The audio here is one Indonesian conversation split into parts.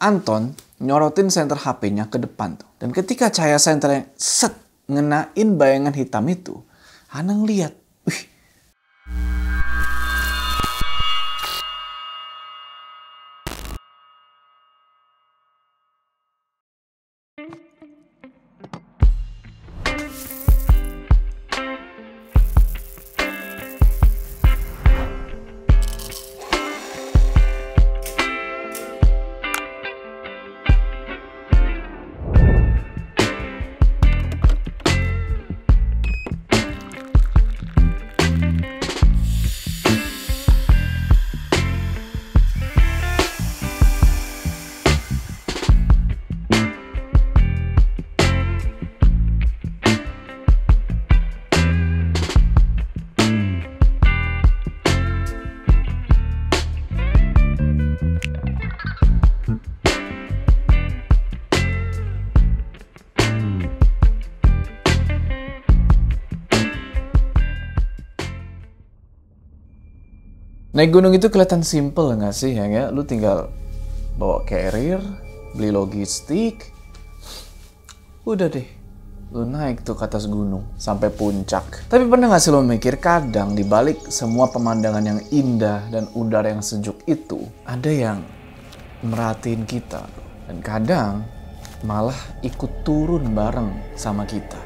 Anton nyorotin senter HP-nya ke depan tuh. Dan ketika cahaya senternya set ngenain bayangan hitam itu, Hana ngeliat, wih. Naik gunung itu kelihatan simple nggak sih ya? Lu tinggal bawa carrier, beli logistik, udah deh. Lu naik tuh ke atas gunung sampai puncak. Tapi pernah nggak sih lo mikir kadang di balik semua pemandangan yang indah dan udara yang sejuk itu ada yang merhatiin kita dan kadang malah ikut turun bareng sama kita.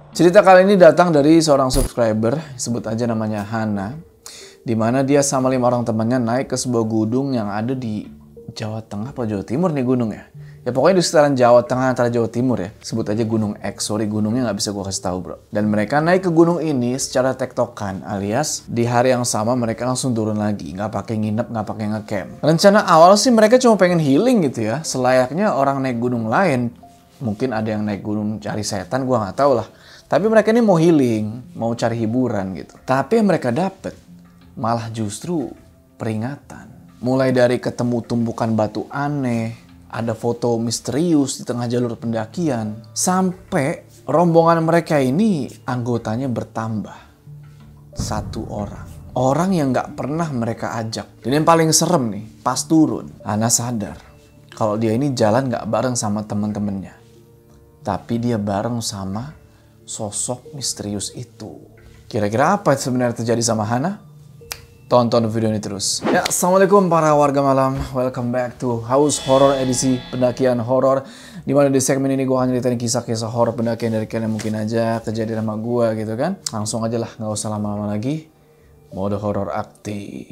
Cerita kali ini datang dari seorang subscriber, sebut aja namanya Hana, di mana dia sama 5 orang temannya naik ke sebuah gunung yang ada di Jawa Tengah atau Jawa Timur nih gunungnya. Ya pokoknya di sekitaran Jawa Tengah antara Jawa Timur ya. Sebut aja Gunung X, sorry gunungnya nggak bisa gue kasih tahu bro. Dan mereka naik ke gunung ini secara tektokan, alias di hari yang sama mereka langsung turun lagi, nggak pakai nginep, nggak pakai ngecamp. Rencana awal sih mereka cuma pengen healing gitu ya, selayaknya orang naik gunung lain. Mungkin ada yang naik gunung cari setan, gue nggak tahu lah. Tapi mereka ini mau healing, mau cari hiburan gitu. Tapi yang mereka dapet malah justru peringatan. Mulai dari ketemu tumpukan batu aneh, ada foto misterius di tengah jalur pendakian, sampai rombongan mereka ini anggotanya bertambah 1 orang. Orang yang gak pernah mereka ajak. Dan yang paling serem nih, pas turun, Hana sadar kalau dia ini jalan gak bareng sama temen-temennya. Tapi dia bareng sama sosok misterius itu. Kira-kira apa sebenarnya terjadi sama Hana? Tonton video ini terus. Ya, assalamualaikum para warga malam. Welcome back to House Horror edisi pendakian horor. Dimana di segmen ini gue akan ceritain kisah-kisah horor pendakian dari kalian yang mungkin aja kejadian sama gue gitu kan. Langsung aja lah, nggak usah lama-lama lagi. Mode horor aktif.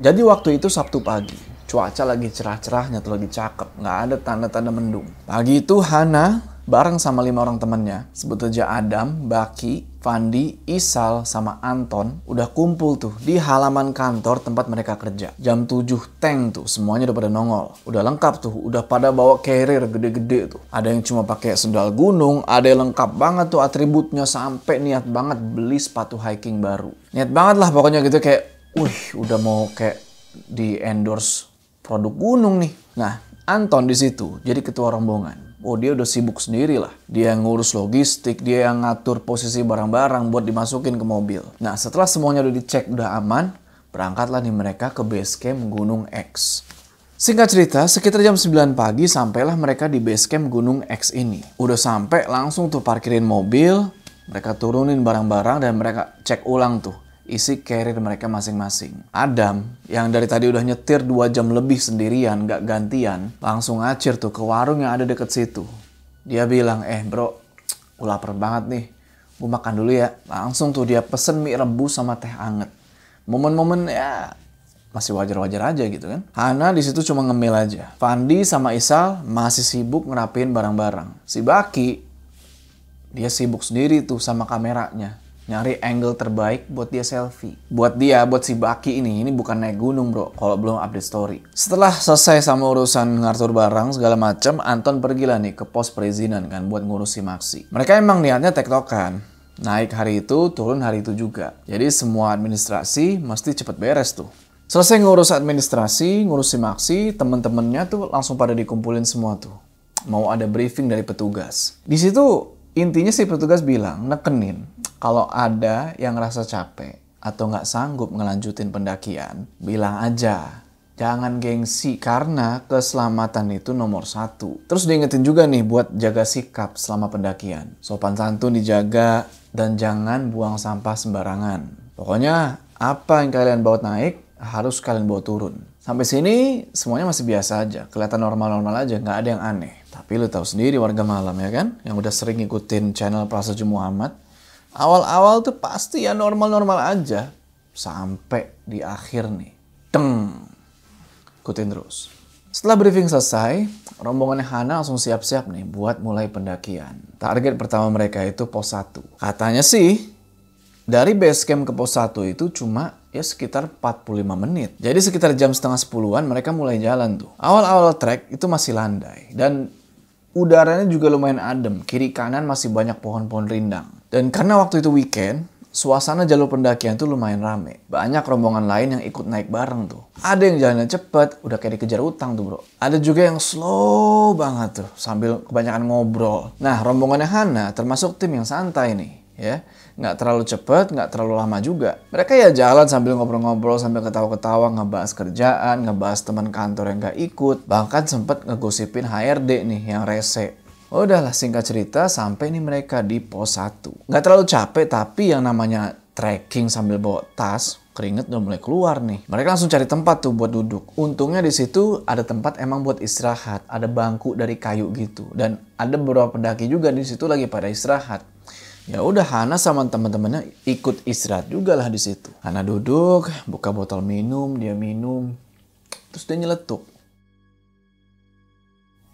Jadi waktu itu Sabtu pagi. Cuaca lagi cerah-cerahnya tuh, lagi cakep. Nggak ada tanda-tanda mendung. Pagi itu Hana bareng sama 5 orang temennya. Sebut aja Adam, Baki, Fandi, Isal, sama Anton. Udah kumpul tuh di halaman kantor tempat mereka kerja. Jam 7 teng tuh, semuanya udah pada nongol. Udah lengkap tuh, udah pada bawa carrier gede-gede tuh. Ada yang cuma pakai sendal gunung, ada yang lengkap banget tuh atributnya. Sampai niat banget beli sepatu hiking baru. Niat banget lah pokoknya gitu kayak, udah mau kayak di endorse produk gunung nih. Nah, Anton di situ jadi ketua rombongan. Oh, dia udah sibuk sendiri lah. Dia yang ngurus logistik, dia yang ngatur posisi barang-barang buat dimasukin ke mobil. Nah, setelah semuanya udah dicek, udah aman, berangkatlah nih mereka ke base camp Gunung X. Singkat cerita, sekitar jam 9 pagi sampailah mereka di base camp Gunung X ini. Udah sampai langsung tuh parkirin mobil, mereka turunin barang-barang dan mereka cek ulang tuh isi carrier mereka masing-masing. Adam, yang dari tadi udah nyetir 2 jam lebih sendirian, gak gantian, langsung ngacir tuh ke warung yang ada deket situ. Dia bilang, bro, gue lapar banget nih, gue makan dulu ya. Langsung tuh dia pesen mie rebus sama teh anget. Momen-momen ya masih wajar-wajar aja gitu kan. Hana di situ cuma ngemil aja. Fandi sama Isal masih sibuk ngerapiin barang-barang. Si Baki, dia sibuk sendiri tuh sama kameranya. Nyari angle terbaik buat dia selfie. Buat si Baki ini bukan naik gunung bro, kalau belum update story. Setelah selesai sama urusan ngatur barang segala macam, Anton pergilah nih ke pos perizinan kan buat ngurus si Maxi. Mereka emang niatnya tektokan. Naik hari itu, turun hari itu juga. Jadi semua administrasi mesti cepet beres tuh. Selesai ngurus administrasi, ngurus si Maxi, temen-temennya tuh langsung pada dikumpulin semua tuh. Mau ada briefing dari petugas. Di situ Intinya si petugas bilang, nekenin, kalau ada yang ngerasa capek atau nggak sanggup ngelanjutin pendakian, bilang aja. Jangan gengsi, karena keselamatan itu nomor 1. Terus diingetin juga nih buat jaga sikap selama pendakian. Sopan santun dijaga dan jangan buang sampah sembarangan. Pokoknya apa yang kalian bawa naik harus kalian bawa turun. Sampai sini semuanya masih biasa aja, kelihatan normal-normal aja, nggak ada yang aneh. Tapi lu tahu sendiri warga malam ya kan, yang udah sering ngikutin channel Praseja Muhammad. Awal-awal tuh pasti ya normal-normal aja, sampai di akhir nih, deng. Ikutin terus. Setelah briefing selesai, rombongan Hana langsung siap-siap nih buat mulai pendakian. Target pertama mereka itu pos 1. Katanya sih, dari base camp ke pos 1 itu cuma ya sekitar 45 menit. Jadi sekitar jam setengah 10-an mereka mulai jalan tuh. Awal-awal trek itu masih landai. Dan udaranya juga lumayan adem. Kiri kanan masih banyak pohon-pohon rindang. Dan karena waktu itu weekend, suasana jalur pendakian tuh lumayan rame. Banyak rombongan lain yang ikut naik bareng tuh. Ada yang jalannya cepet, udah kayak dikejar utang tuh bro. Ada juga yang slow banget tuh, sambil kebanyakan ngobrol. Nah, rombongannya Hana termasuk tim yang santai nih, ya. Nggak terlalu cepet, nggak terlalu lama juga. Mereka ya jalan sambil ngobrol-ngobrol, sambil ketawa-ketawa, ngebahas kerjaan, ngebahas teman kantor yang nggak ikut. Bahkan sempet ngegosipin HRD nih yang rese. Udahlah, singkat cerita sampai nih mereka di pos 1. Nggak terlalu capek, tapi yang namanya trekking sambil bawa tas, keringet udah mulai keluar nih. Mereka langsung cari tempat tuh buat duduk. Untungnya di situ ada tempat emang buat istirahat, ada bangku dari kayu gitu, dan ada beberapa pendaki juga di situ lagi pada istirahat. Ya udah, Hana sama teman-temannya ikut istirahat juga lah di situ. Hana duduk, buka botol minum, dia minum, terus dia nyeletuk.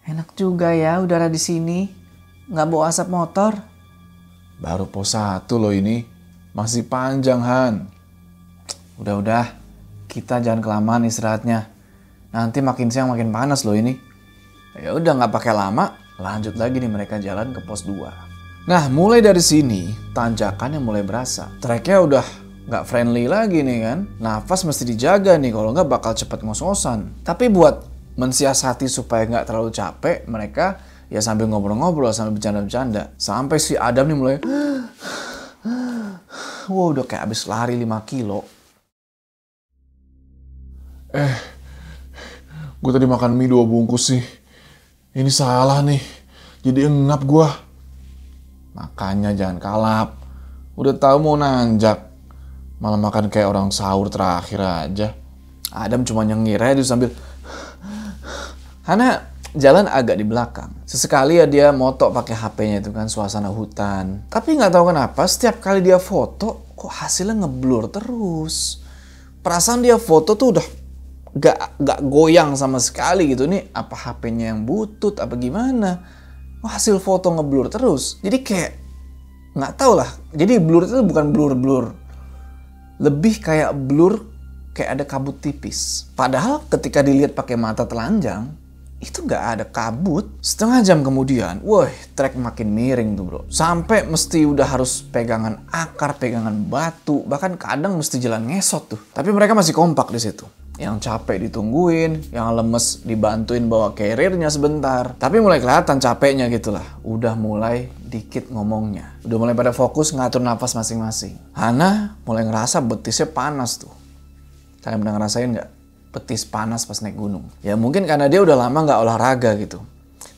Enak juga ya udara di sini, nggak bawa asap motor. Baru pos 1 loh ini, masih panjang Han. Udah, kita jangan kelamaan istirahatnya. Nanti makin siang makin panas loh ini. Ya udah, nggak pakai lama, lanjut lagi nih mereka jalan ke pos 2. Nah, mulai dari sini tanjakannya mulai berasa. Treknya udah nggak friendly lagi nih kan. Nafas mesti dijaga nih, kalau nggak bakal cepet ngos-ngosan. Tapi buat mensiasati supaya nggak terlalu capek, mereka ya sambil ngobrol-ngobrol, sambil bercanda-bercanda. Sampai si Adam nih mulai, wah udah kayak abis lari 5 kilo. Gue tadi makan mie 2 bungkus sih. Ini salah nih, jadi engap gue. Makanya jangan kalap. Udah tahu mau nanjak, malah makan kayak orang sahur terakhir aja. Adam cuma nyengir aja sambil, Hana jalan agak di belakang. Sesekali ya dia moto pakai HP-nya itu kan, suasana hutan. Tapi nggak tahu kenapa setiap kali dia foto kok hasilnya ngeblur terus. Perasaan dia foto tuh udah nggak goyang sama sekali gitu. Nih apa HP-nya yang butut apa gimana? Hasil foto ngeblur terus. Jadi kayak nggak tahu lah. Jadi blur itu bukan blur. Lebih kayak blur kayak ada kabut tipis. Padahal ketika dilihat pakai mata telanjang, itu nggak ada kabut. Setengah jam kemudian, wah, trek makin miring tuh bro. Sampai mesti udah harus pegangan akar, pegangan batu, bahkan kadang mesti jalan ngesot tuh. Tapi mereka masih kompak di situ. Yang capek ditungguin, yang lemes dibantuin bawa carrier-nya sebentar. Tapi mulai kelihatan capeknya gitu lah. Udah mulai dikit ngomongnya. Udah mulai pada fokus ngatur nafas masing-masing. Hana mulai ngerasa betisnya panas tuh. Kalian pernah ngerasain nggak? Betis panas pas naik gunung. Ya mungkin karena dia udah lama nggak olahraga gitu.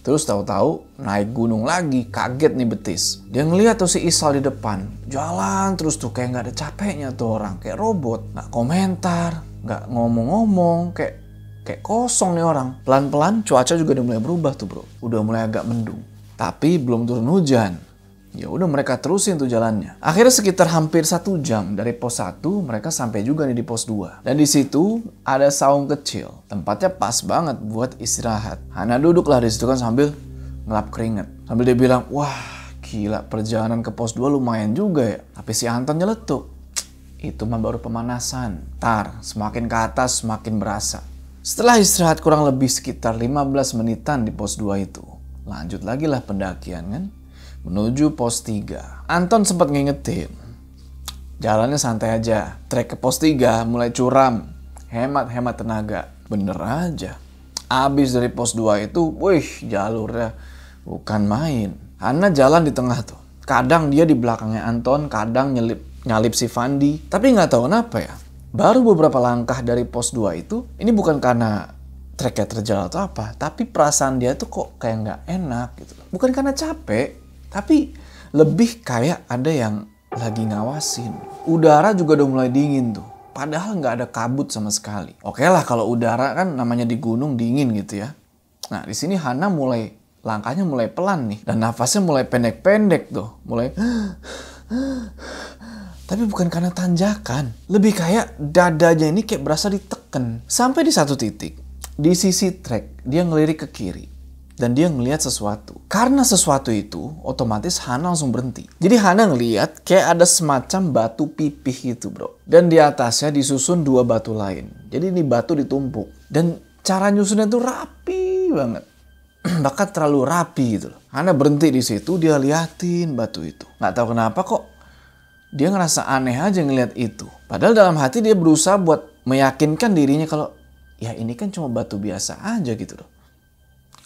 Terus tahu-tahu naik gunung lagi, kaget nih betis. Dia ngeliat tuh si Isal di depan, jalan terus tuh kayak nggak ada capeknya tuh orang, kayak robot, nggak komentar, nggak ngomong-ngomong, kayak kosong nih orang. Pelan-pelan cuaca juga udah mulai berubah tuh bro, udah mulai agak mendung. Tapi belum turun hujan. Ya udah mereka terusin tuh jalannya. Akhirnya sekitar hampir 1 jam dari pos 1 mereka sampai juga nih di pos 2. Dan di situ ada saung kecil. Tempatnya pas banget buat istirahat. Hana duduk lah di situ kan sambil ngelap keringet. Sambil dia bilang, wah gila perjalanan ke pos 2 lumayan juga ya. Tapi si Anton nyeletuk, itu mah baru pemanasan. Ntar semakin ke atas semakin berasa. Setelah istirahat kurang lebih sekitar 15 menitan di pos 2 itu, lanjut lagi lah pendakian kan. Menuju pos 3. Anton sempat ngingetin, jalannya santai aja. Trek ke pos 3 mulai curam. Hemat-hemat tenaga. Bener aja. Abis dari pos 2 itu, wih jalurnya bukan main. Hana jalan di tengah tuh. Kadang dia di belakangnya Anton, kadang nyalip si Fandi. Tapi nggak tahu kenapa ya. Baru beberapa langkah dari pos 2 itu, ini bukan karena tracknya terjal atau apa, tapi perasaan dia tuh kok kayak nggak enak gitu. Bukan karena capek, tapi lebih kayak ada yang lagi ngawasin. Udara juga udah mulai dingin tuh. Padahal nggak ada kabut sama sekali. Oke lah kalau udara kan namanya di gunung dingin gitu ya. Nah di sini Hana langkahnya mulai pelan nih. Dan nafasnya mulai pendek-pendek tuh. Mulai... Tapi bukan karena tanjakan. Lebih kayak dadanya ini kayak berasa diteken. Sampai di satu titik. Di sisi trek dia ngelirik ke kiri. Dan dia ngelihat sesuatu. Karena sesuatu itu otomatis Hana langsung berhenti. Jadi Hana ngelihat kayak ada semacam batu pipih gitu bro. Dan di atasnya disusun 2 batu lain. Jadi ini batu ditumpuk. Dan cara nyusunnya tuh rapi banget. Bahkan terlalu rapi gitu loh. Hana berhenti di situ, dia liatin batu itu. Nggak tahu kenapa kok dia ngerasa aneh aja ngeliat itu. Padahal dalam hati dia berusaha buat meyakinkan dirinya kalau ya ini kan cuma batu biasa aja gitu loh.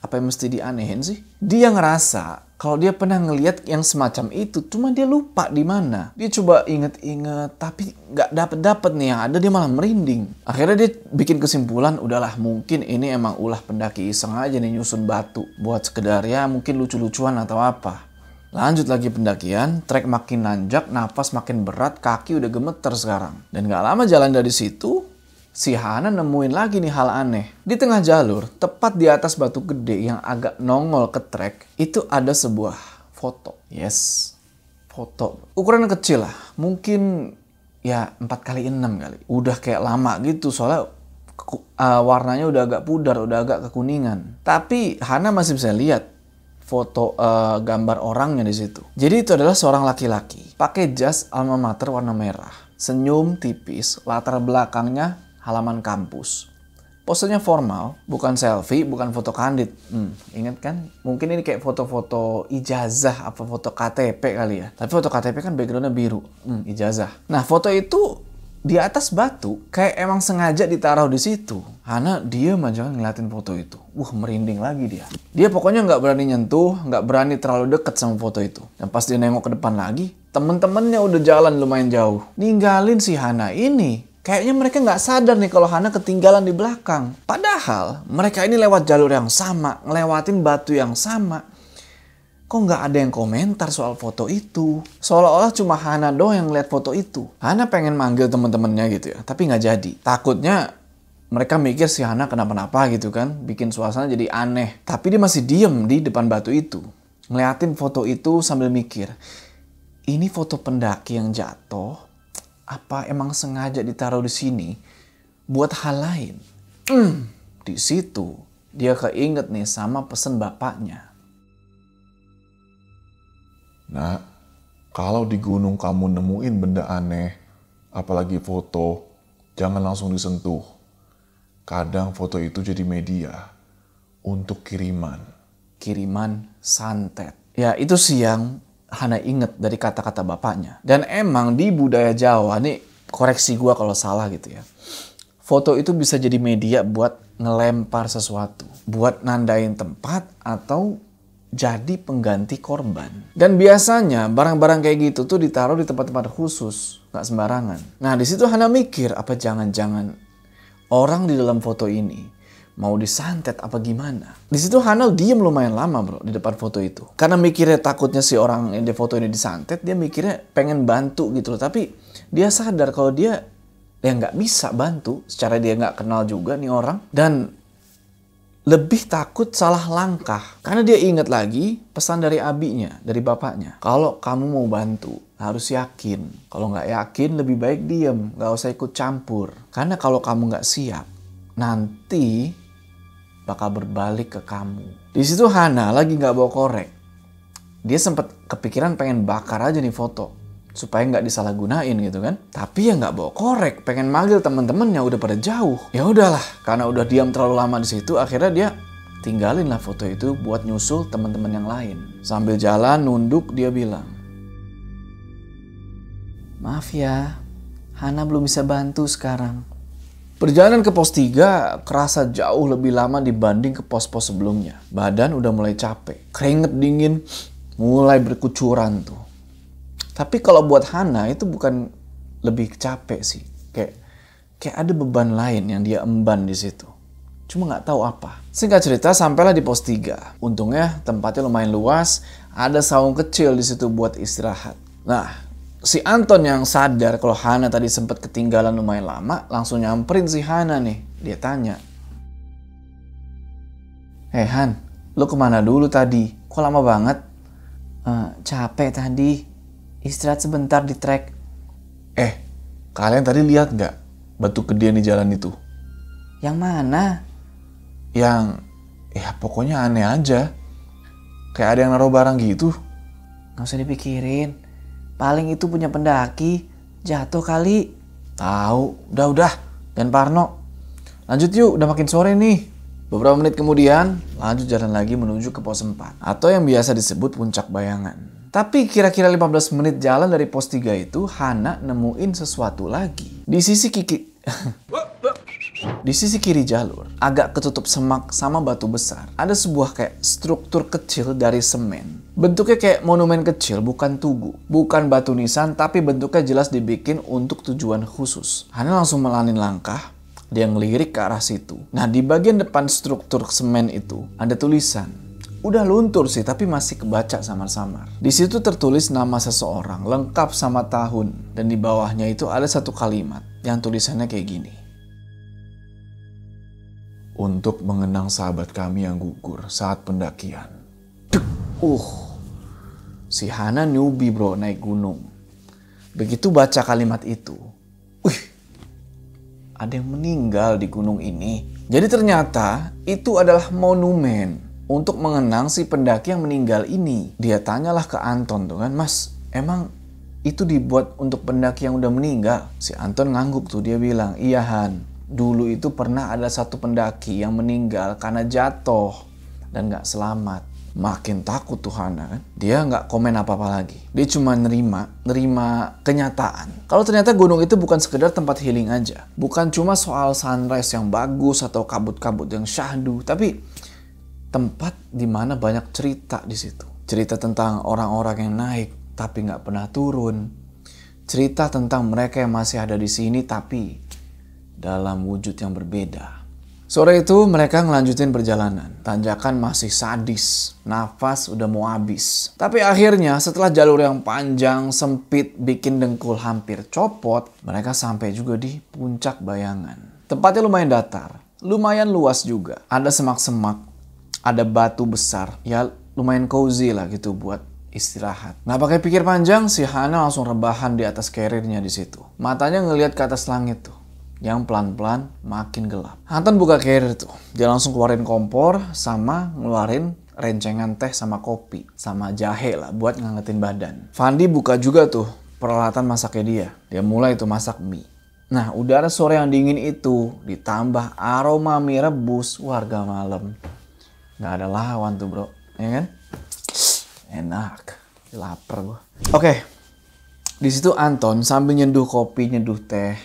Apa yang mesti dianehin sih? Dia ngerasa kalau dia pernah ngeliat yang semacam itu, cuma dia lupa di mana. Dia coba inget-inget, tapi nggak dapet nih yang ada dia malah merinding. Akhirnya dia bikin kesimpulan, udahlah mungkin ini emang ulah pendaki iseng aja nih nyusun batu buat sekedar ya mungkin lucu-lucuan atau apa. Lanjut lagi pendakian, trek makin nanjak, nafas makin berat, kaki udah gemeter sekarang. Dan gak lama jalan dari situ, si Hana nemuin lagi nih hal aneh. Di tengah jalur, tepat di atas batu gede yang agak nongol ke trek, itu ada sebuah foto. Yes, foto. Ukurannya kecil lah, mungkin ya 4x6 kali. Udah kayak lama gitu, soalnya warnanya udah agak pudar, udah agak kekuningan. Tapi Hana masih bisa lihat foto gambar orangnya di situ. Jadi itu adalah seorang laki-laki pakai jas alma mater warna merah, senyum tipis, latar belakangnya halaman kampus. Posenya formal, bukan selfie, bukan foto kandid. Ingat kan? Mungkin ini kayak foto-foto ijazah apa foto KTP kali ya. Tapi foto KTP kan backgroundnya biru. Ijazah. Nah foto itu di atas batu kayak emang sengaja ditaruh di situ. Hana diem aja ngeliatin foto itu. Merinding lagi dia. Dia pokoknya nggak berani nyentuh, nggak berani terlalu deket sama foto itu. Dan pas dia nengok ke depan lagi, temen-temennya udah jalan lumayan jauh. Ninggalin si Hana ini. Kayaknya mereka nggak sadar nih kalau Hana ketinggalan di belakang. Padahal mereka ini lewat jalur yang sama, ngelewatin batu yang sama. Kok nggak ada yang komentar soal foto itu? Seolah-olah cuma Hana doang yang ngeliat foto itu. Hana pengen manggil temen-temennya gitu ya, tapi nggak jadi. Takutnya mereka mikir si Hana kenapa-napa gitu kan, bikin suasana jadi aneh. Tapi dia masih diem di depan batu itu, ngeliatin foto itu sambil mikir, ini foto pendaki yang jatuh, apa emang sengaja ditaruh di sini buat hal lain? Di situ dia keinget nih sama pesen bapaknya. Nah, kalau di gunung kamu nemuin benda aneh, apalagi foto, jangan langsung disentuh. Kadang foto itu jadi media untuk kiriman. Kiriman santet. Ya itu sih yang Hana inget dari kata-kata bapaknya. Dan emang di budaya Jawa, nih koreksi gua kalau salah gitu ya. Foto itu bisa jadi media buat ngelempar sesuatu. Buat nandain tempat atau jadi pengganti korban. Dan biasanya barang-barang kayak gitu tuh ditaruh di tempat-tempat khusus, nggak sembarangan. Nah di situ Hana mikir, apa jangan-jangan orang di dalam foto ini mau disantet apa gimana? Di situ Hana diem lumayan lama bro di depan foto itu. Karena mikirnya takutnya si orang yang di foto ini disantet, dia mikirnya pengen bantu gitu loh. Tapi dia sadar kalau dia ya nggak bisa bantu, secara dia nggak kenal juga nih orang. Dan lebih takut salah langkah. Karena dia ingat lagi pesan dari abinya, dari bapaknya. Kalau kamu mau bantu, harus yakin. Kalau nggak yakin, lebih baik diem. Nggak usah ikut campur. Karena kalau kamu nggak siap, nanti bakal berbalik ke kamu. Di situ Hana lagi nggak bawa korek. Dia sempat kepikiran pengen bakar aja nih foto. Supaya nggak disalahgunain gitu kan. Tapi ya nggak bawa korek, pengen manggil temen-temennya udah pada jauh. Ya udahlah, karena udah diam terlalu lama di situ, akhirnya dia tinggalin lah foto itu buat nyusul teman-teman yang lain. Sambil jalan nunduk dia bilang, maaf ya, Hana belum bisa bantu sekarang. Perjalanan ke pos 3 kerasa jauh lebih lama dibanding ke pos-pos sebelumnya. Badan udah mulai capek, keringet dingin mulai berkucuran tuh. Tapi kalau buat Hana itu bukan lebih capek sih. Kayak ada beban lain yang dia emban di situ. Cuma nggak tahu apa. Singkat cerita, sampailah di pos 3. Untungnya tempatnya lumayan luas, ada saung kecil di situ buat istirahat. Nah, si Anton yang sadar kalau Hana tadi sempat ketinggalan lumayan lama, langsung nyamperin si Hana nih. Dia tanya, "Hei Han, lu kemana dulu tadi? Kok lama banget?" "Capek tadi. Istirahat sebentar di trek." Kalian tadi lihat nggak batu gedean di jalan itu? "Yang mana?" Yang, pokoknya aneh aja. Kayak ada yang naruh barang gitu. "Nggak usah dipikirin. Paling itu punya pendaki. Jatuh kali." Tahu, udah. Dan Parno, lanjut yuk, udah makin sore nih. Beberapa menit kemudian, lanjut jalan lagi menuju ke pos 4. Atau yang biasa disebut puncak bayangan. Tapi kira-kira 15 menit jalan dari pos 3 itu, Hana nemuin sesuatu lagi. Di sisi kiri jalur, agak ketutup semak sama batu besar, ada sebuah kayak struktur kecil dari semen. Bentuknya kayak monumen kecil, bukan tugu. Bukan batu nisan, tapi bentuknya jelas dibikin untuk tujuan khusus. Hana langsung melanin langkah, dia ngelirik ke arah situ. Nah, di bagian depan struktur semen itu, ada tulisan. Udah luntur sih, tapi masih kebaca samar-samar. Di situ tertulis nama seseorang, lengkap sama tahun. Dan di bawahnya itu ada satu kalimat, yang tulisannya kayak gini. Untuk mengenang sahabat kami yang gugur saat pendakian. Si Hana newbie bro, naik gunung. Begitu baca kalimat itu, ada yang meninggal di gunung ini. Jadi ternyata itu adalah monumen untuk mengenang si pendaki yang meninggal ini. Dia tanyalah ke Anton tuh kan, "Mas, emang itu dibuat untuk pendaki yang udah meninggal?" Si Anton ngangguk tuh, dia bilang, "Iya Han, dulu itu pernah ada satu pendaki yang meninggal karena jatuh dan gak selamat." Makin takut tuh Hana kan. Dia gak komen apa-apa lagi. Dia cuma nerima kenyataan. Kalau ternyata gunung itu bukan sekedar tempat healing aja. Bukan cuma soal sunrise yang bagus atau kabut-kabut yang syahdu. Tapi tempat dimana banyak cerita di situ. Cerita tentang orang-orang yang naik tapi gak pernah turun. Cerita tentang mereka yang masih ada di sini tapi dalam wujud yang berbeda. Sore itu mereka ngelanjutin perjalanan. Tanjakan masih sadis. Nafas udah mau habis. Tapi akhirnya setelah jalur yang panjang, sempit, bikin dengkul hampir copot, mereka sampai juga di puncak bayangan. Tempatnya lumayan datar. Lumayan luas juga. Ada semak-semak. Ada batu besar. Ya lumayan cozy lah gitu buat istirahat. Nah, pakai pikir panjang, si Hana langsung rebahan di atas carrier-nya di situ. Matanya ngelihat ke atas langit tuh, yang pelan-pelan makin gelap. Anton buka carrier tuh. Dia langsung keluarin kompor sama ngeluarin rencengan teh sama kopi. Sama jahe lah buat ngangetin badan. Fandi buka juga tuh peralatan masaknya dia. Dia mulai tuh masak mie. Nah, udara sore yang dingin itu ditambah aroma mie rebus warga malam. Gak ada lawan tuh bro, ya kan? Enak, lapar gua. Oke, di situ Anton sambil nyeduh kopi, nyeduh teh.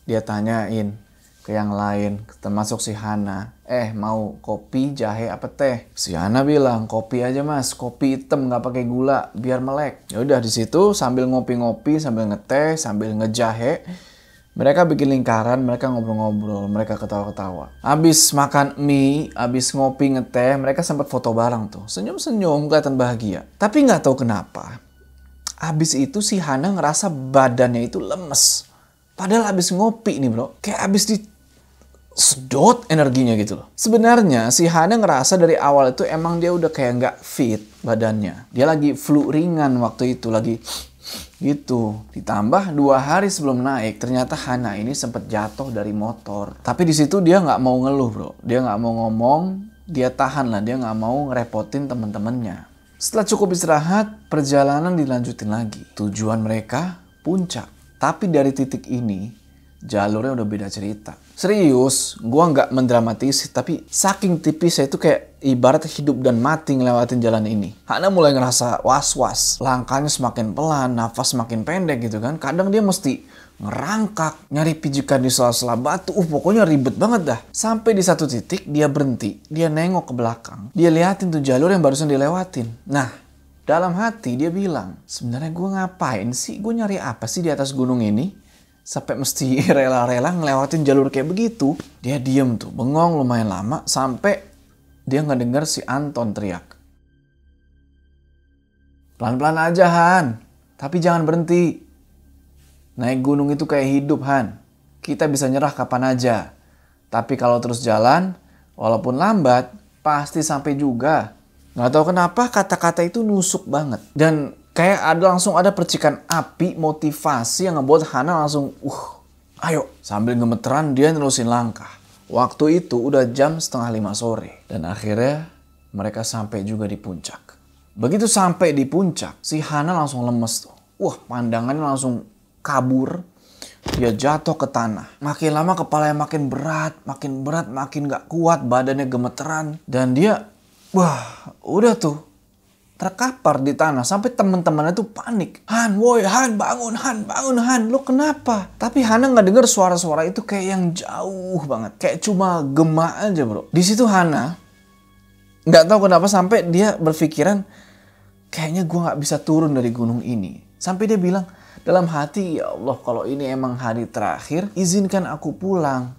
Dia tanyain ke yang lain, termasuk si Hana. Mau kopi, jahe, apa teh? Si Hana bilang, "Kopi aja mas, kopi hitam nggak pakai gula, biar melek." Ya udah di situ sambil ngopi-ngopi, sambil ngeteh, sambil ngejahe, mereka bikin lingkaran, mereka ngobrol-ngobrol, mereka ketawa-ketawa. Abis makan mie, abis ngopi ngeteh, mereka sempat foto bareng tuh, senyum-senyum, kelihatan bahagia. Tapi nggak tahu kenapa, abis itu si Hana ngerasa badannya itu lemes. Padahal abis ngopi nih bro, kayak abis disedot energinya gitu loh. Sebenarnya si Hana ngerasa dari awal itu emang dia udah kayak nggak fit badannya. Dia lagi flu ringan waktu itu, lagi gitu. Ditambah 2 hari sebelum naik, ternyata Hana ini sempat jatuh dari motor. Tapi di situ dia nggak mau ngeluh bro, dia nggak mau ngomong, dia tahan lah, dia nggak mau ngerepotin teman-temannya. Setelah cukup istirahat, perjalanan dilanjutin lagi. Tujuan mereka puncak. Tapi dari titik ini, jalurnya udah beda cerita. Serius, gua nggak mendramatis, tapi saking tipisnya itu kayak ibarat hidup dan mati ngelewatin jalan ini. Hana mulai ngerasa was-was. Langkahnya semakin pelan, nafas semakin pendek gitu kan. Kadang dia mesti ngerangkak, nyari pijikan di sela-sela batu. Pokoknya ribet banget dah. Sampai di satu titik dia berhenti, dia nengok ke belakang. Dia liatin tuh jalur yang barusan dilewatin. Nah, Dalam hati dia bilang, sebenarnya gue ngapain sih? Gue nyari apa sih di atas gunung ini? Sampai mesti rela-rela ngelewatin jalur kayak begitu. Dia diem tuh, bengong lumayan lama sampai dia ngedenger si Anton teriak. Pelan-pelan aja Han, tapi jangan berhenti. Naik gunung itu kayak hidup Han. Kita bisa nyerah kapan aja. Tapi kalau terus jalan, walaupun lambat, pasti sampai juga. Gak tahu kenapa kata-kata itu nusuk banget. Dan kayak langsung ada percikan api motivasi yang ngebuat Hana langsung ayo. Sambil gemeteran dia nerusin langkah. Waktu itu udah jam 4:30 sore. Dan akhirnya mereka sampai juga di puncak. Begitu sampai di puncak, si Hana langsung lemes tuh. Pandangannya langsung kabur. Dia jatuh ke tanah. Makin lama kepalanya makin berat, makin gak kuat. Badannya gemeteran. Dan dia udah tuh terkapar di tanah sampai teman-temannya tuh panik. Han, woi, Han, bangun, Han, lu kenapa? Tapi Hana nggak dengar suara-suara itu kayak yang jauh banget, kayak cuma gema aja bro. Di situ Hana nggak tahu kenapa sampai dia berpikiran kayaknya gue nggak bisa turun dari gunung ini. Sampai dia bilang dalam hati, ya Allah, kalau ini emang hari terakhir, izinkan aku pulang.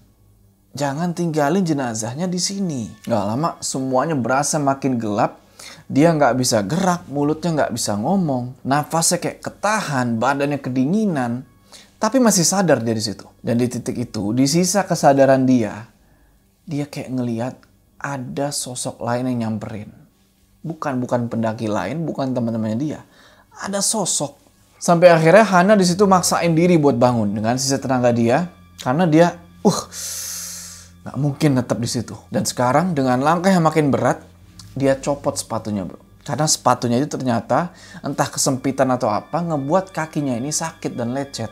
Jangan tinggalin jenazahnya di sini. Gak lama semuanya berasa makin gelap. Dia gak bisa gerak, mulutnya gak bisa ngomong. Nafasnya kayak ketahan, badannya kedinginan. Tapi masih sadar dia di situ. Dan di titik itu, di sisa kesadaran dia kayak ngelihat ada sosok lain yang nyamperin. Bukan pendaki lain, bukan teman-temannya dia. Ada sosok. Sampai akhirnya Hana di situ maksain diri buat bangun dengan sisa tenaga dia. Karena dia, gak mungkin tetap di situ. Dan sekarang dengan langkah yang makin berat, dia copot sepatunya bro. Karena sepatunya itu ternyata entah kesempitan atau apa ngebuat kakinya ini sakit dan lecet.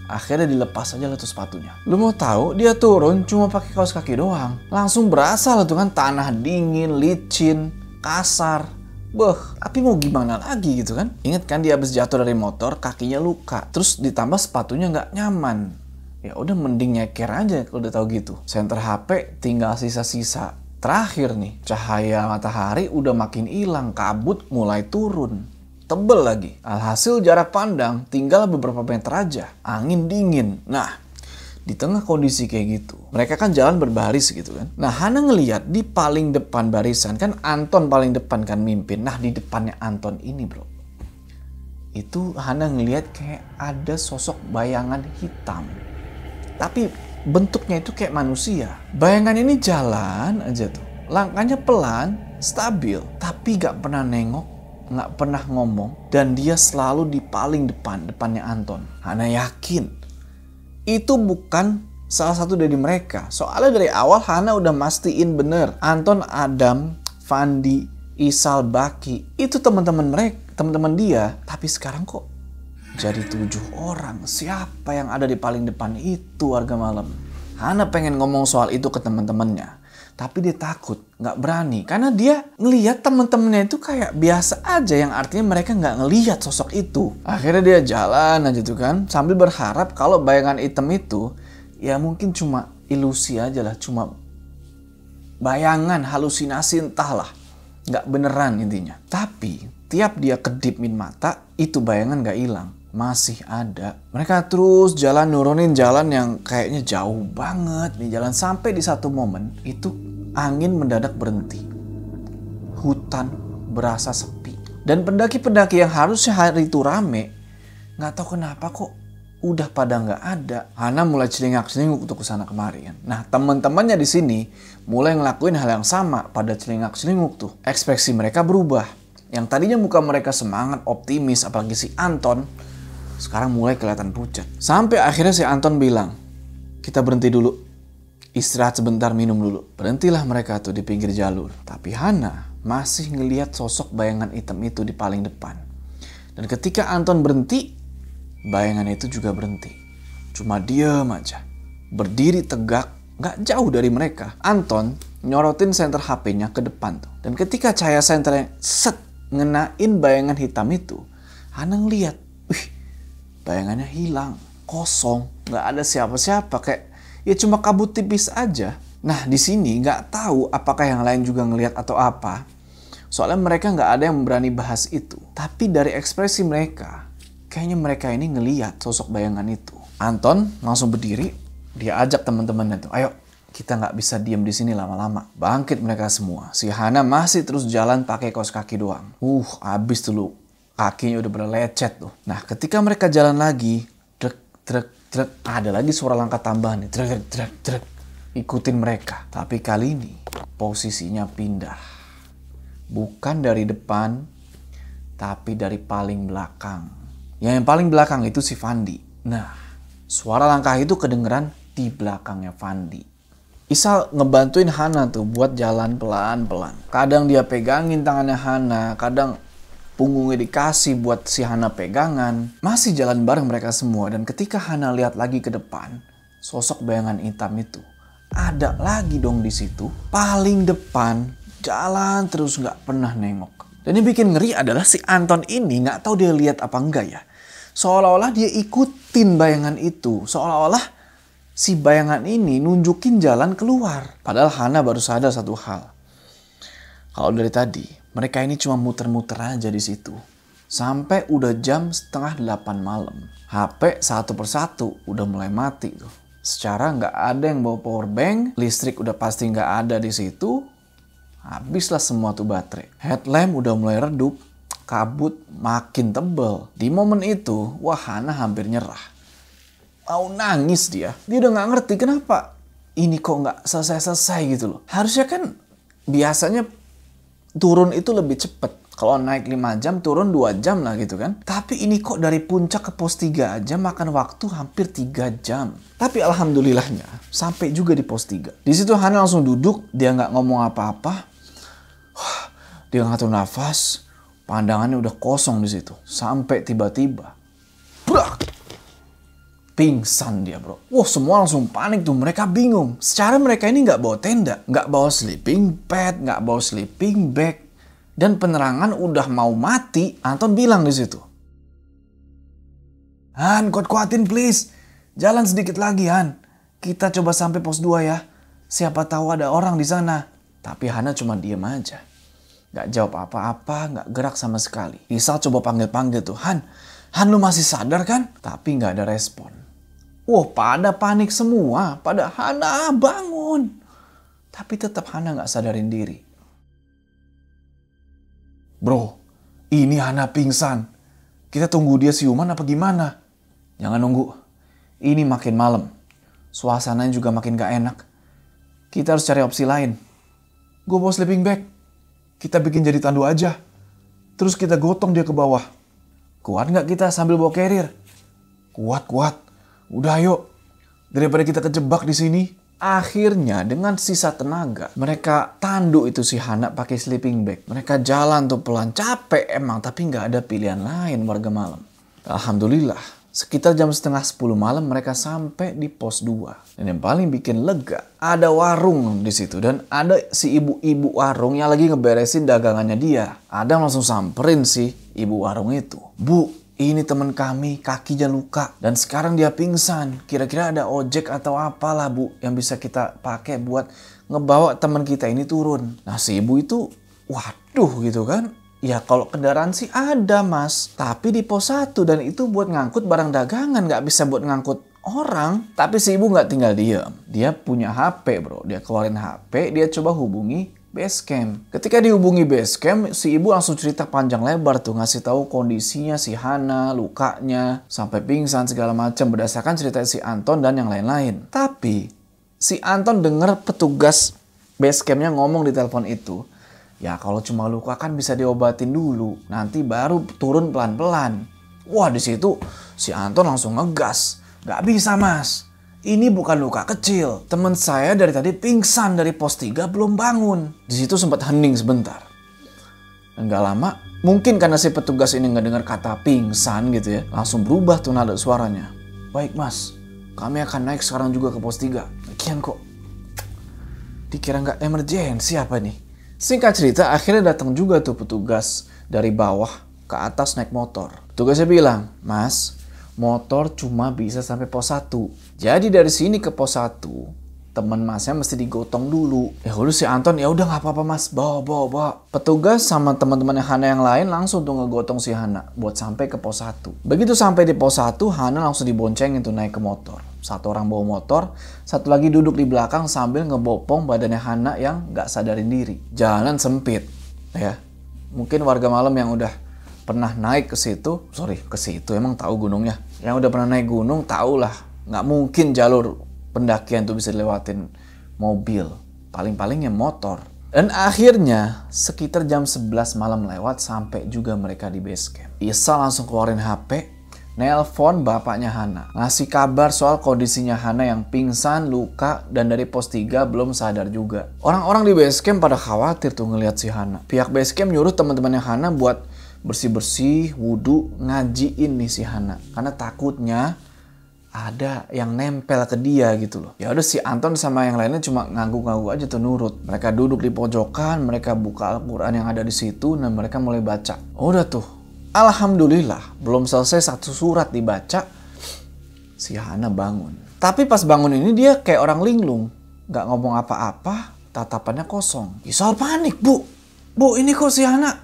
Akhirnya dilepas aja lah tuh sepatunya. Lu mau tahu dia turun cuma pakai kaos kaki doang. Langsung berasa lah tuh kan tanah dingin, licin, kasar. Tapi mau gimana lagi gitu kan? Ingat kan dia habis jatuh dari motor, kakinya luka. Terus ditambah sepatunya nggak nyaman. Ya udah mending nyeker aja kalau udah tahu gitu. Senter HP tinggal sisa-sisa terakhir nih. Cahaya matahari udah makin hilang, kabut mulai turun. Tebel lagi. Alhasil jarak pandang tinggal beberapa meter aja. Angin dingin. Nah, di tengah kondisi kayak gitu, mereka kan jalan berbaris gitu kan. Nah, Hana ngeliat di paling depan barisan, kan Anton paling depan kan mimpin. Nah, di depannya Anton ini bro, itu Hana ngeliat kayak ada sosok bayangan hitam. Tapi bentuknya itu kayak manusia. Bayangan ini jalan aja tuh. Langkahnya pelan, stabil. Tapi gak pernah nengok, gak pernah ngomong. Dan dia selalu di paling depannya Anton. Hana yakin itu bukan salah satu dari mereka. Soalnya dari awal Hana udah mastiin bener. Anton, Adam, Fandi, Isal, Baki. Itu teman-teman mereka, teman-teman dia. Tapi sekarang kok jadi 7 orang. Siapa yang ada di paling depan itu warga malam? Hana pengen ngomong soal itu ke teman-temannya. Tapi dia takut, gak berani. Karena dia ngelihat teman-temannya itu kayak biasa aja. Yang artinya mereka gak ngelihat sosok itu. Akhirnya dia jalan aja tuh kan. Sambil berharap kalau bayangan hitam itu ya mungkin cuma ilusi aja lah. Cuma bayangan, halusinasi entahlah. Gak beneran intinya. Tapi tiap dia kedipin mata, itu bayangan gak hilang. Masih ada. Mereka terus jalan, nurunin jalan yang kayaknya jauh banget nih jalan. Sampai di satu momen itu angin mendadak berhenti. Hutan berasa sepi. Dan pendaki-pendaki yang harusnya hari itu rame, gak tahu kenapa kok udah pada gak ada. Hana mulai celingak-celinguk untuk kesana kemari kan. Nah, teman-temannya di sini mulai ngelakuin hal yang sama pada celingak-celinguk tuh. Ekspresi mereka berubah. Yang tadinya muka mereka semangat, optimis, apalagi si Anton, sekarang mulai kelihatan pucat. Sampai akhirnya si Anton bilang, kita berhenti dulu. Istirahat sebentar, minum dulu. Berhentilah mereka tuh di pinggir jalur. Tapi Hana masih ngelihat sosok bayangan hitam itu di paling depan. Dan ketika Anton berhenti, bayangan itu juga berhenti. Cuma diam aja. Berdiri tegak, gak jauh dari mereka. Anton nyorotin senter HP-nya ke depan tuh. Dan ketika cahaya senternya ngenain bayangan hitam itu, Hana ngeliat, bayangannya hilang, kosong, nggak ada siapa-siapa, kayak ya cuma kabut tipis aja. Nah di sini nggak tahu apakah yang lain juga ngelihat atau apa. Soalnya mereka nggak ada yang berani bahas itu. Tapi dari ekspresi mereka, kayaknya mereka ini ngeliat sosok bayangan itu. Anton langsung berdiri, dia ajak teman-temannya tuh, ayo kita nggak bisa diam di sini lama-lama. Bangkit mereka semua. Si Hana masih terus jalan pakai kaos kaki doang. Abis dulu. Kakinya udah berlecet tuh. Nah, ketika mereka jalan lagi, trek, trek, trek, ada lagi suara langkah tambahan nih. Trek, trek, trek. Ikutin mereka. Tapi kali ini posisinya pindah. Bukan dari depan, tapi dari paling belakang. Yang paling belakang itu si Fandi. Nah, suara langkah itu kedengeran di belakangnya Fandi. Isal ngebantuin Hana tuh buat jalan pelan-pelan. Kadang dia pegangin tangannya Hana, kadang punggungnya dikasih buat si Hana pegangan. Masih jalan bareng mereka semua. Dan ketika Hana lihat lagi ke depan, sosok bayangan hitam itu ada lagi dong di situ. Paling depan, jalan terus nggak pernah nengok. Dan yang bikin ngeri adalah si Anton ini nggak tahu dia lihat apa enggak ya. Seolah-olah dia ikutin bayangan itu. Seolah-olah si bayangan ini nunjukin jalan keluar. Padahal Hana baru sadar satu hal. Kalau dari tadi, mereka ini cuma muter-muter aja di situ. Sampai udah jam 7:30 malam. HP satu persatu udah mulai mati tuh. Secara nggak ada yang bawa power bank, listrik udah pasti nggak ada di situ. Habislah semua tuh baterai. Headlamp udah mulai redup, kabut makin tebel. Di momen itu, wah Hana hampir nyerah. Mau nangis dia. Dia udah gak ngerti kenapa ini kok gak selesai-selesai gitu loh. Harusnya kan biasanya turun itu lebih cepet. Kalau naik 5 jam, turun 2 jam lah gitu kan. Tapi ini kok dari puncak ke pos 3 aja makan waktu hampir 3 jam. Tapi alhamdulillahnya sampai juga di pos 3. Di situ Hana langsung duduk, dia gak ngomong apa-apa. Dia ngatur nafas, pandangannya udah kosong di situ. Sampai tiba-tiba, brak! Pingsan dia bro. Wah semua langsung panik tuh. Mereka bingung. Secara mereka ini nggak bawa tenda. Nggak bawa sleeping pad. Nggak bawa sleeping bag. Dan penerangan udah mau mati. Anton bilang di situ. Han, kuat-kuatin please. Jalan sedikit lagi Han. Kita coba sampai pos 2 ya. Siapa tahu ada orang di sana. Tapi Hana cuma diem aja. Nggak jawab apa-apa. Nggak gerak sama sekali. Isal coba panggil-panggil tuh. Han lu masih sadar kan? Tapi nggak ada respon. Wah, pada panik semua. Pada Hana bangun. Tapi tetap Hana gak sadarin diri. Bro, ini Hana pingsan. Kita tunggu dia siuman apa gimana? Jangan nunggu. Ini makin malam. Suasananya juga makin gak enak. Kita harus cari opsi lain. Gue bawa sleeping bag. Kita bikin jadi tandu aja. Terus kita gotong dia ke bawah. Kuat gak kita sambil bawa carrier? Kuat. Udah ayo, daripada kita kejebak di sini. Akhirnya dengan sisa tenaga, mereka tandu itu si Hana pakai sleeping bag. Mereka jalan tuh pelan, capek emang, tapi nggak ada pilihan lain warga malam. Alhamdulillah, sekitar jam 9:30 malam mereka sampai di pos 2. Dan yang paling bikin lega, ada warung di situ dan ada si ibu-ibu warung yang lagi ngeberesin dagangannya dia. Adam langsung samperin si ibu warung itu. Bu, ini teman kami, kakinya luka. Dan sekarang dia pingsan. Kira-kira ada ojek atau apalah bu yang bisa kita pakai buat ngebawa teman kita ini turun. Nah si ibu itu, waduh gitu kan. Ya kalau kendaraan sih ada mas. Tapi di pos 1 dan itu buat ngangkut barang dagangan. Gak bisa buat ngangkut orang. Tapi si ibu gak tinggal diam. Dia punya HP bro. Dia keluarin HP, dia coba hubungi Basecamp. Ketika dihubungi Basecamp, si ibu langsung cerita panjang lebar tuh, ngasih tahu kondisinya si Hana, lukanya, sampai pingsan segala macam berdasarkan cerita si Anton dan yang lain-lain. Tapi si Anton dengar petugas Basecampnya ngomong di telepon itu, ya kalau cuma luka kan bisa diobatin dulu, nanti baru turun pelan-pelan. Wah di situ si Anton langsung ngegas, gak bisa mas. Ini bukan luka kecil. Teman saya dari tadi pingsan dari pos 3 belum bangun. Di situ sempat hening sebentar. Dan gak lama, mungkin karena si petugas ini nggak dengar kata pingsan gitu ya, langsung berubah tuh nada suaranya. Baik mas, kami akan naik sekarang juga ke pos 3. Kian kok dikira nggak emergensi apa nih? Singkat cerita, akhirnya datang juga tuh petugas dari bawah ke atas naik motor. Petugasnya bilang, mas, motor cuma bisa sampai pos 1. Jadi dari sini ke pos 1 teman masnya mesti digotong dulu. Ya udah si Anton, ya udah nggak apa-apa mas, bawa. Petugas sama teman-temannya Hana yang lain langsung tuh ngegotong si Hana buat sampai ke pos 1. Begitu sampai di pos 1, Hana langsung diboncengin tuh naik ke motor. Satu orang bawa motor, satu lagi duduk di belakang sambil ngebopong badannya Hana yang nggak sadarin diri. Jalan sempit, ya. Mungkin warga malam yang udah pernah naik ke situ, emang tahu gunungnya. Yang udah pernah naik gunung tahu lah, nggak mungkin jalur pendakian tuh bisa dilewatin mobil, paling-palingnya motor. Dan akhirnya sekitar jam 11 malam lewat sampai juga mereka di base camp. Isa langsung keluarin HP, nelpon bapaknya Hana, ngasih kabar soal kondisinya Hana yang pingsan, luka, dan dari pos 3 belum sadar juga. Orang-orang di base camp pada khawatir tuh ngeliat si Hana. Pihak base camp nyuruh teman-temannya Hana buat bersih-bersih, wudhu, ngajiin nih si Hana, karena takutnya ada yang nempel ke dia gitu loh. Ya udah si Anton sama yang lainnya cuma ngangguk-ngangguk aja tuh nurut. Mereka duduk di pojokan, mereka buka Al-Quran yang ada di situ dan mereka mulai baca. Udah tuh, alhamdulillah belum selesai satu surat dibaca, si Hana bangun. Tapi pas bangun ini dia kayak orang linglung, nggak ngomong apa-apa, tatapannya kosong. Isal panik, bu ini kok si Hana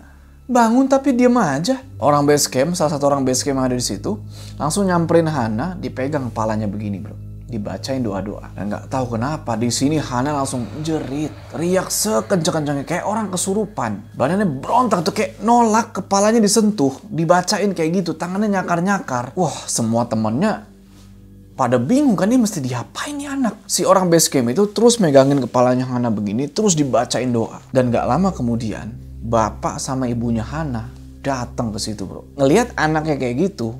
bangun tapi diem aja. Orang base camp, salah satu orang base camp yang ada di situ, langsung nyamperin Hana, dipegang kepalanya begini bro, dibacain doa-doa. Dan nggak tahu kenapa di sini Hana langsung jerit, teriak sekencang-kencangnya kayak orang kesurupan. Badannya berontak tuh kayak nolak, kepalanya disentuh, dibacain kayak gitu, tangannya nyakar-nyakar. Wah, semua temennya pada bingung kan, ini mesti diapain nih anak. Si orang base camp itu terus megangin kepalanya Hana begini, terus dibacain doa. Dan nggak lama kemudian bapak sama ibunya Hana datang ke situ bro. Ngelihat anaknya kayak gitu,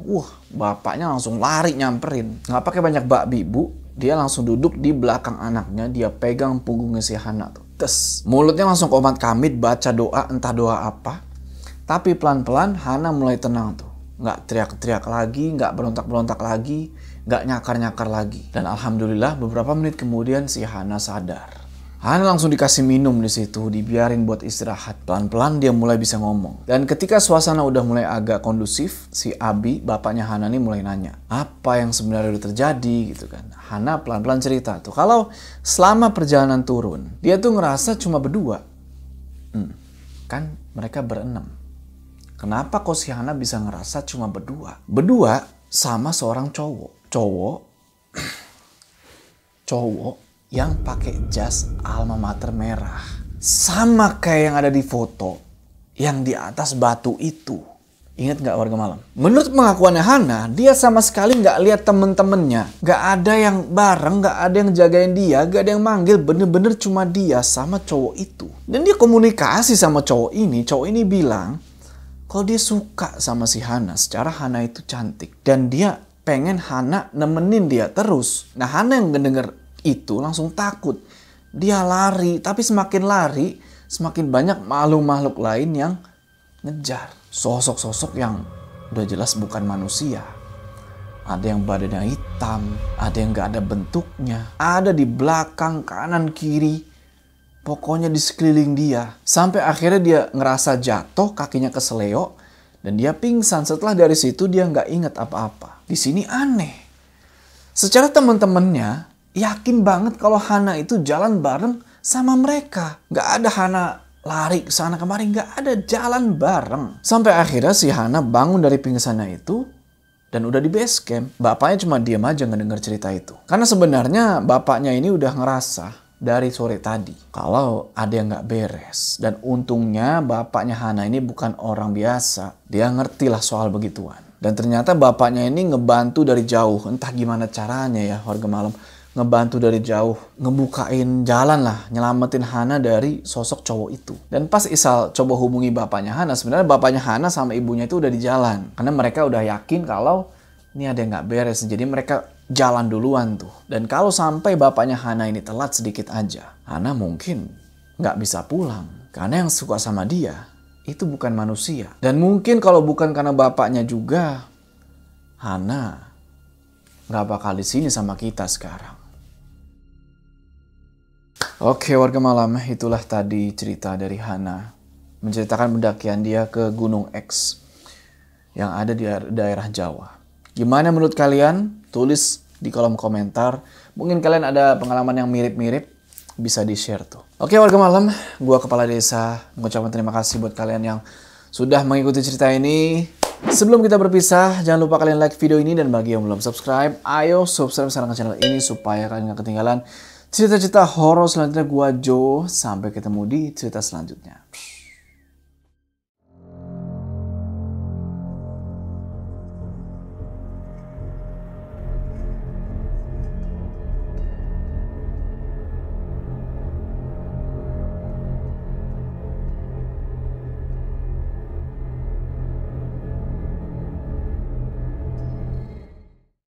bapaknya langsung lari nyamperin. Nggak pakai banyak bakbi bu, dia langsung duduk di belakang anaknya, dia pegang punggungnya si Hana tuh. Tes, mulutnya langsung komat kamit baca doa, entah doa apa. Tapi pelan-pelan Hana mulai tenang tuh. Nggak teriak-teriak lagi, nggak berontak-berontak lagi, nggak nyakar-nyakar lagi. Dan alhamdulillah beberapa menit kemudian si Hana sadar. Hana langsung dikasih minum di situ, dibiarin buat istirahat. Pelan-pelan dia mulai bisa ngomong. Dan ketika suasana udah mulai agak kondusif, si Abi, bapaknya Hana nih mulai nanya, apa yang sebenarnya udah terjadi gitu kan. Hana pelan-pelan cerita tuh, kalau selama perjalanan turun, dia tuh ngerasa cuma berdua. Kan mereka berenam. Kenapa kok si Hana bisa ngerasa cuma berdua? Berdua sama seorang cowok. Cowok yang pakai jas alma mater merah. Sama kayak yang ada di foto yang di atas batu itu. Ingat nggak warga malam? Menurut pengakuannya Hana, dia sama sekali nggak lihat temen-temennya. Nggak ada yang bareng, nggak ada yang jagain dia, nggak ada yang manggil. Bener-bener cuma dia sama cowok itu. Dan dia komunikasi sama cowok ini bilang kalau dia suka sama si Hana. Secara Hana itu cantik. Dan dia pengen Hana nemenin dia terus. Nah Hana yang ngedenger itu langsung takut. Dia lari, tapi semakin lari semakin banyak makhluk-makhluk lain yang ngejar. Sosok-sosok yang udah jelas bukan manusia. Ada yang badannya hitam, ada yang gak ada bentuknya, ada di belakang, kanan, kiri, pokoknya di sekeliling dia. Sampai akhirnya dia ngerasa jatuh, kakinya keseleo, dan dia pingsan. Setelah dari situ dia gak ingat apa-apa. Di sini aneh. Secara teman-temannya yakin banget kalau Hana itu jalan bareng sama mereka. Gak ada Hana lari ke sana kemari, gak ada, jalan bareng. Sampai akhirnya si Hana bangun dari pingsannya itu dan udah di base camp. Bapaknya cuma diam aja ngedenger cerita itu. Karena sebenarnya bapaknya ini udah ngerasa dari sore tadi kalau ada yang gak beres. Dan untungnya bapaknya Hana ini bukan orang biasa. Dia ngerti lah soal begituan. Dan ternyata bapaknya ini ngebantu dari jauh. Entah gimana caranya ya warga malam. Ngebantu dari jauh, ngebukain jalan lah, nyelamatin Hana dari sosok cowok itu. Dan pas Isal coba hubungi bapaknya Hana, sebenarnya bapaknya Hana sama ibunya itu udah di jalan. Karena mereka udah yakin kalau ini ada yang gak beres, jadi mereka jalan duluan tuh. Dan kalau sampai bapaknya Hana ini telat sedikit aja, Hana mungkin gak bisa pulang. Karena yang suka sama dia, itu bukan manusia. Dan mungkin kalau bukan karena bapaknya juga, Hana gak bakal di sini sama kita sekarang. Oke warga malam, itulah tadi cerita dari Hana. Menceritakan pendakian dia ke Gunung X yang ada di daerah Jawa. Gimana menurut kalian? Tulis di kolom komentar. Mungkin kalian ada pengalaman yang mirip-mirip, bisa di-share tuh. Oke warga malam, gua Kepala Desa mengucapkan terima kasih buat kalian yang sudah mengikuti cerita ini. Sebelum kita berpisah, jangan lupa kalian like video ini dan bagi yang belum subscribe, ayo subscribe sekarang ke channel ini supaya kalian gak ketinggalan cerita-cerita horor selanjutnya. Gua Jo, sampai ketemu di cerita selanjutnya.